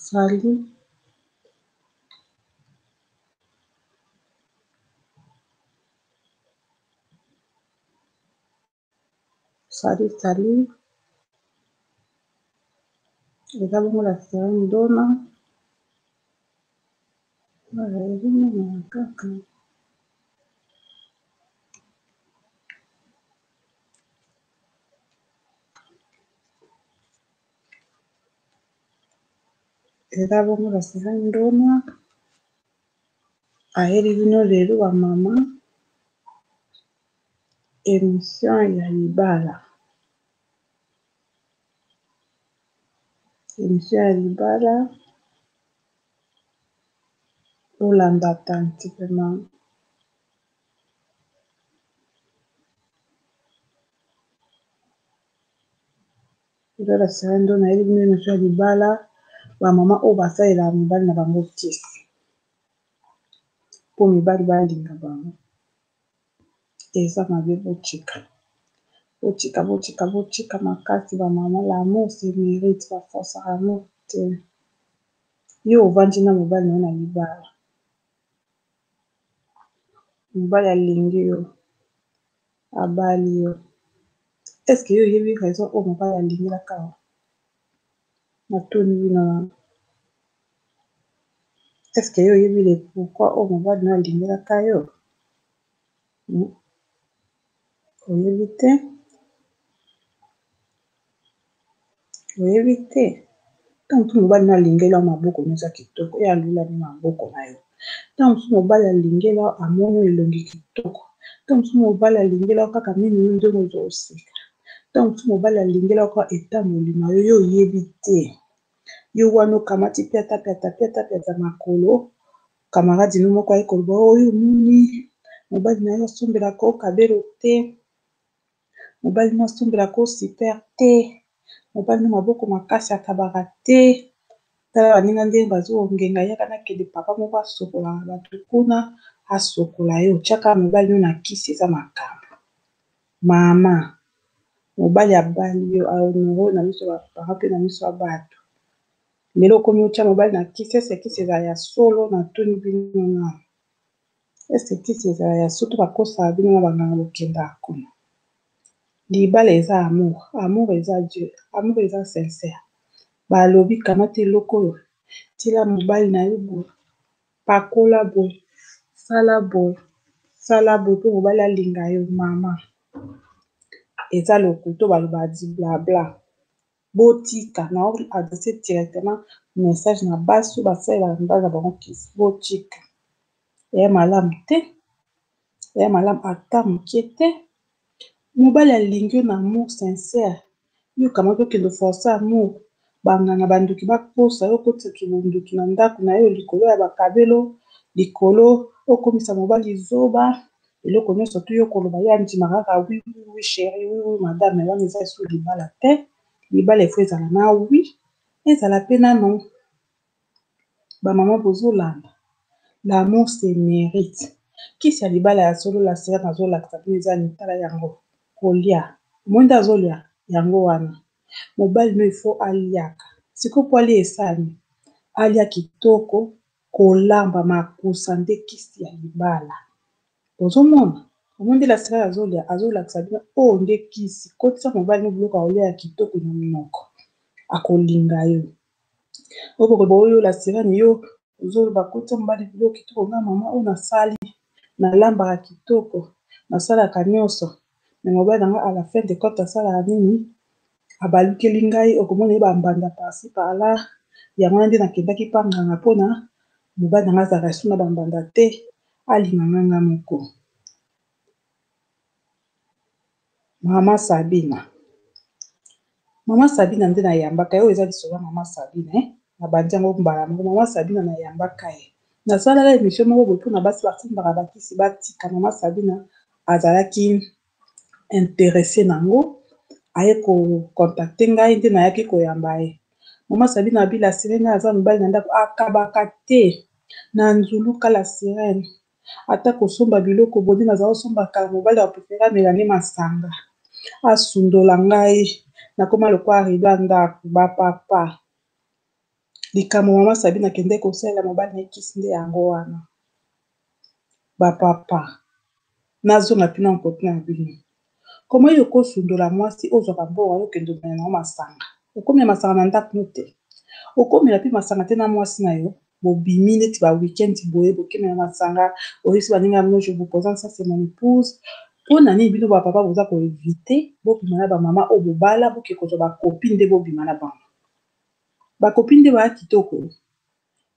Salut. Salut, salut. Eza bongo la série ndona. Voilà, ezomona kaka. Eza bongo la série ndona. Ayeli bino lelo ba mama. Émission ya libala. Émission ya libala. Olanda attentivement. Eza la série ndona ayeli bino émission ya libala. Ba mama oyo basalela mibali na bango kisi. Po mibali balinga bango. Eza mabe botika. Botika makasi ba mama. L'amour se mérite ba force amour te. Yo ovandi na mobali na yo na libala. Mobali alingi yo. Abali yo. Est-ce que yo oyebi raison oyo mobali alingelaka yo? Natuni bino wana. Est-ce que yo oyebi le pourquoi oyo mobali na yo alingelaka yo? Oyebi te? Oyebi te? Tant que mobali na alingela yo maboko nyonso ya kitoko, oyo alula ni maboko na yo. Tant que mobali alingela yo amoni elongi kitoko. Tant que mobali alingela yo kaka mimi yo ndenge ozoseka. Tant que mobali alingela yo kaka etamboli na yo, yo oyebi te. Yo wana okamati piata makolo. Camarade no moko aye koloba oyo omoni mobali na yo asombelaka yo kabelo te. Mobali na asombelaka yo super te. Mobali na maboko makasi akabaka te. Tala baninga ndenge bazongenga yaka nakende papa moko asokola bato kuna asokola yo tiaka mobali no na kisi eza makambo. Mama mobali abali yo ahonore na miso ya bapara mpe na miso ya bato. Lelo okomi otya mobali na kisi ese kisi ezala ya solo na tuni bino na ese kisi ezala ya solo to bakosala bino na banganga bokendaka kuna. Libala eza amour. Amour eza Dieu. Amour eza sincère. Balobi kamata eloko oyo tila mobali na yo boye pakola boye sala boye mpo mobali alinga yo. Mama eza lokuto baloba di blabla. Botika na adresse directement message na basi oyo basalelaka mibali na bango kisi. Botika eya malamu te, eya malamu ata moke te. Mobali alingi yo na amour sincère. Yo kamata okende forcer amour. Banganga banduki bakosa yo kotisa kibunduki na ndako na yo likolo ya bakabelo likolo okomisa mobali zoba eloko nyonso tu yo koloba yo andimaka kaka oui oui chérie oui madame wana eza esu libala te. Libala efo ezala na oui ezala pe nano bamama bozolanda. L'amour se mérite. Kisi ya libala ya solo la sere nazolakisa bino eza mitala yango kolia mwinda azolia yango wana mobali no ifo aliaka siko po alia esani alia kitoko kolamba makusa nde kisi ya libala. Ozomona omondi la sere azolakisa bino oyo nde kisi kotisa mobali no biloko aolia ya kitoko na minoko akolinga yo. Okoloba oyo la sirene yo ozoloba kotisa mobali biloko kitoko nga mama oyo nasali nalambaka kitoko nasalaka nyonso me mobali nanga à la fin de compte asalaka nini abalukeli ngai okomona ye bambanda parci par-là yango wana nde nakendaki panganga mpona mobali nanga azalaka esu na bambanda te alinganga nga moko. Mama Sabina nde nayambaka ye oyo eza lisoba mama Sabina na bandi yango mbala moko mama Sabina nayambaka ye nasalaka émission moko boye mpona basi bafundaka bakisi batika. Mama Sabina azalaki interesse nango aye kocontacte ngai nde nayaki koyamba ye. Mama Sabina abila sirene aza mobali na ndako akabaka te na nzuluka la sirene ata kosomba biloko bodi nazala osomba kala mobali aprefere amela nde masanga asundola ngai nakoma lokwa rido ndako bapapa likambo mama Sabine akende kosalela mobali na kisi nde yango wana. Bapapa nazonga mpina nkoti na bino koma yo kosundola mwasi ozwaka mbongo okende omela nango masanga okomela masanga na ndako no te okomela mpe masanga te na mwasi na yo bobimi neti ba weekend boye bokemela masanga oyebisi baninga ya bino je vous présente ça c'est mon épouse mpona nini bino bapapa boza koevite bobima na bamama oyo bobala boke kozwa bakopine nde bobima na bango bakopine nde baya kitoko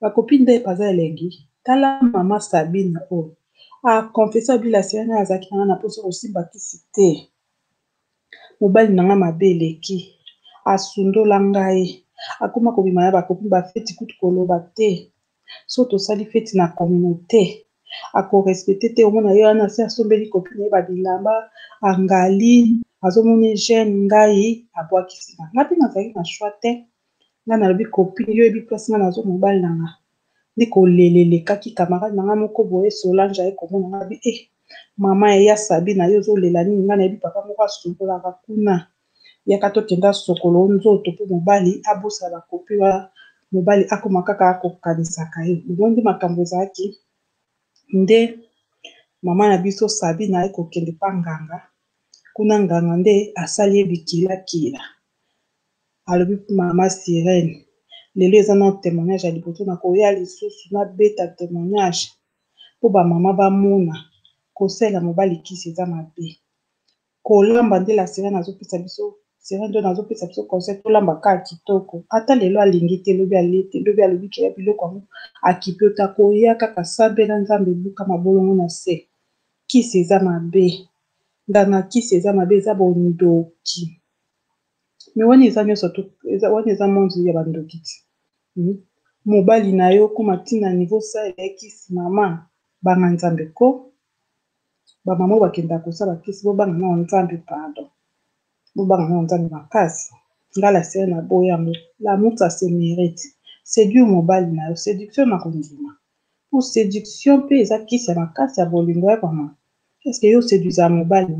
bakopine nde baza elengi tala mama Sabine oyo akonfesa bila sirene azalaki nanga na mposa kosimba kisi te mobali nanga mabe eleki asundola ngai akoma kobima na bakopine bafeti kutu koloba te so tosali feti na communauté akorespecte te omona ye wana se asombeli kopine ye babilamba angali azomoni jeune ngai abwakisi na ngai mpe nazalaki na shwa te ngai nalobi kopine yo yebi place ngai nazo mobali nanga ndi kolelelekaki camarade nanga moko boye Solange aye komona ngai abi mama ya Sabine yo ozolela nini ngai nayebi papa moko asokolaka kuna yaka tokenda sokolo nzoto mpe mobali abosala bakopi wa mobali akoma kaka akokanisaka ye bongo makambo ezalaki nde mama na biso Sabine aye kokende pa nganga kuna nganga nde asali ye bikilakila alobi mama Sirene lelo eza na témoignage ya liboso na koya lisusu na beta témoignage po bamama bamona kosalela mobali kisi eza mabe kolamba nde la Sirene azopesa biso Sirene nde azopesa biso conseil tolamba kaka kitoko ata lelo alingi te lobi alete lobi alobi keya biloko yango akipi ota koya kaka sabela nzambe ebuka mabolongo na se kisi eza mabe nganga kisi eza mabe eza bondoki me wana eza nyonso wana eza monzi ya bandoki ti mobali na yo koma ntina niveau salela kisi mama banga nzambe ko bamama oyo bakendaka kosala kisi bobanga nao nzambe pardon bobanga nao nzambe makasi ngala sere na boya yango l'amour ça se mérite séduire mobali na yo séduction na kondima pour séduction mpe eza kisi ya makasi ya bolingo ya mama est-ce que yo séduisa mobali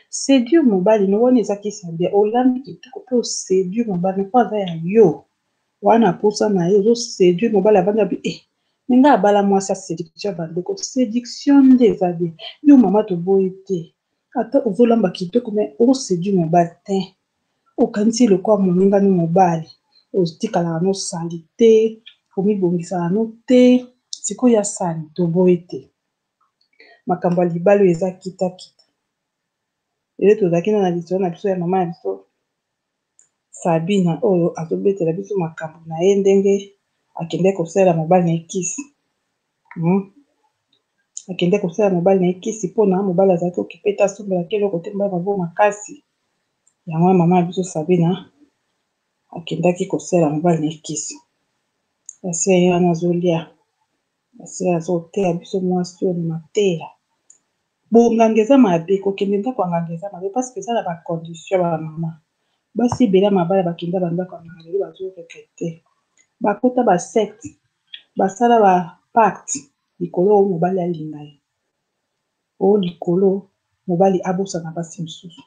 séduire mobali no wana eza kisi ya bien olambi kitoko mpe oséduire mobali mpo aza ya yo wana posa na ye ozoséduire mobali avandi abi ninga abala mwasi ya séduction bandeko séduction nde eza bien yo mama toboyi te ata ozolamba kitoko me oséduire mobali te okanisi lokwa moninga ni mobali otikalaka no sali te omibongisaka no te sikoyo ya sali toboyi te makambo ya libala oyo eza kitakita lelo tozalaki na lisolo na biso ya mama ya biso Sabine oyo azobetela biso makambo na ye ndenge akende kosalela mobali na ekisi akende kosalela mobali na ekisi mpona mobali azalaki okipeta asombelaki eloko te mobali mabo makasi yango ya mama ya biso Sabine akendaki kosalela mobali na ekisi basi ye wana azolia basi azoteya biso mwasi oyo na mateya bonganga eza mabe kokende ndako ya nganga eza mabe parce que eza na bacondition ya bamama basi ebele mabala bakenda bandako ya nganga lelo bazoregrete bakota basecte basala bapacte likolo oyo mobali alinga ye oyo likolo mobali abosana basi mosusu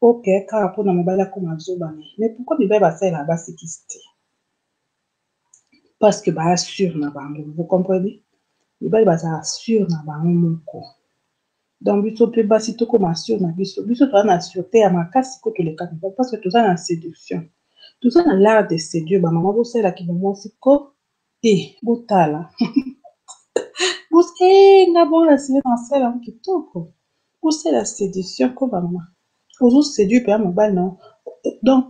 okeye kaka mpona mobali akoma azobana ye mais pourquoi mibali basalelaka basi kisi te parce que baya sur na bango vous comprenez mibali bazala sur na bango moko donc biso mpe basi tokoma sur na biso toza na sûreté ya makasi ko toleka mibali parce que toza na séduction toza na l'art de séduire bamama bosalelaki bomwasi ko botala nga bona sile na sala yango kitoko bosala séduction ko bamama ozoséduire mpe ya mobali na donc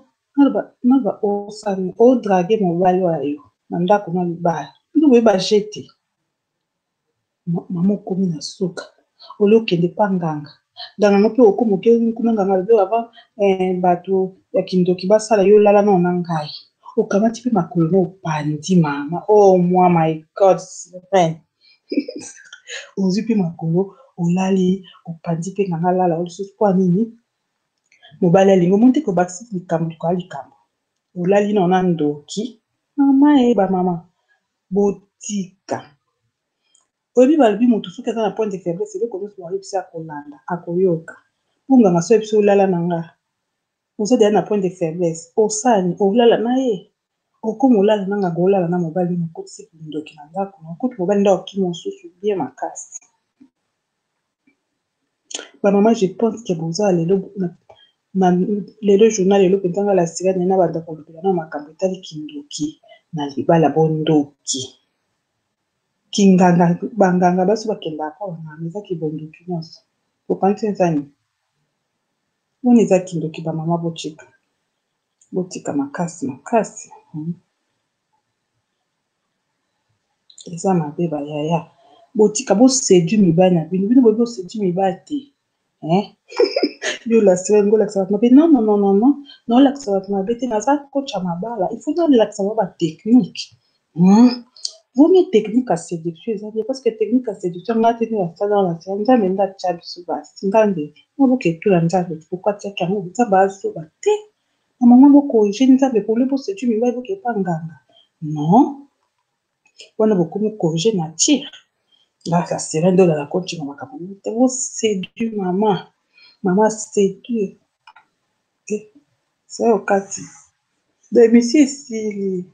naba osani odrage mobali oyo na ndako na libala bino boyeba jete mama okomi na suka oli okende pa nganga nganga ngo mpe okoma okei kuna nganga lobi avant bato ya kindoki basala yo lala nao na ngai okamati mpe makolo na opandi mama oh moi my god Sirene ozwi mpe makolo olali opandi mpe nganga lala lisusu kwa nini mobali alingi omonte kobakisi likambo likoya likambo olali nao na ndoki mama eyeba mama botika oyebi balobi moto soki aza na point de faiblesse eloko nyonso bayebisi akolanda akoyoka mpunganga so yebiso olala na nga oza deya na point de faiblesse osani olala na ye okoma olala nanga kolala na mobali okotisi kindoki na ndako okuti mobali nda oki mosusu bien makasi. Bamama je pense que boza lelo journal lelo mpenzanga la sirene na bandako lobela na makambo etali kindoki na libala bondoki kinganga banganga baso bakendaka banganga ezaki bondoki nyonso opanzi ezani oni eza kindoki bamama botika makasi makasi eza mabe bayaya botika bosedu mibali na bino boyebi bosedu mibali te yolakisa bato mabe non naolakisa bato mabe te naza kocha mabala il faut nolakisa bango batechnique vomi technique ya séduction eza bien parce que technique ya séduction nga te nde basala na sia nzambe nde atya biso basi nzambe naboketula nzambe pourkui atiaki yango nzambe azoba te na mama bokorige nzambe pole bosedu mibali bokepa nganga non wana bokomi corrige na tire ngaka sera nde olala kontinga makambo te bosedu mama séduire sa okati demisi esili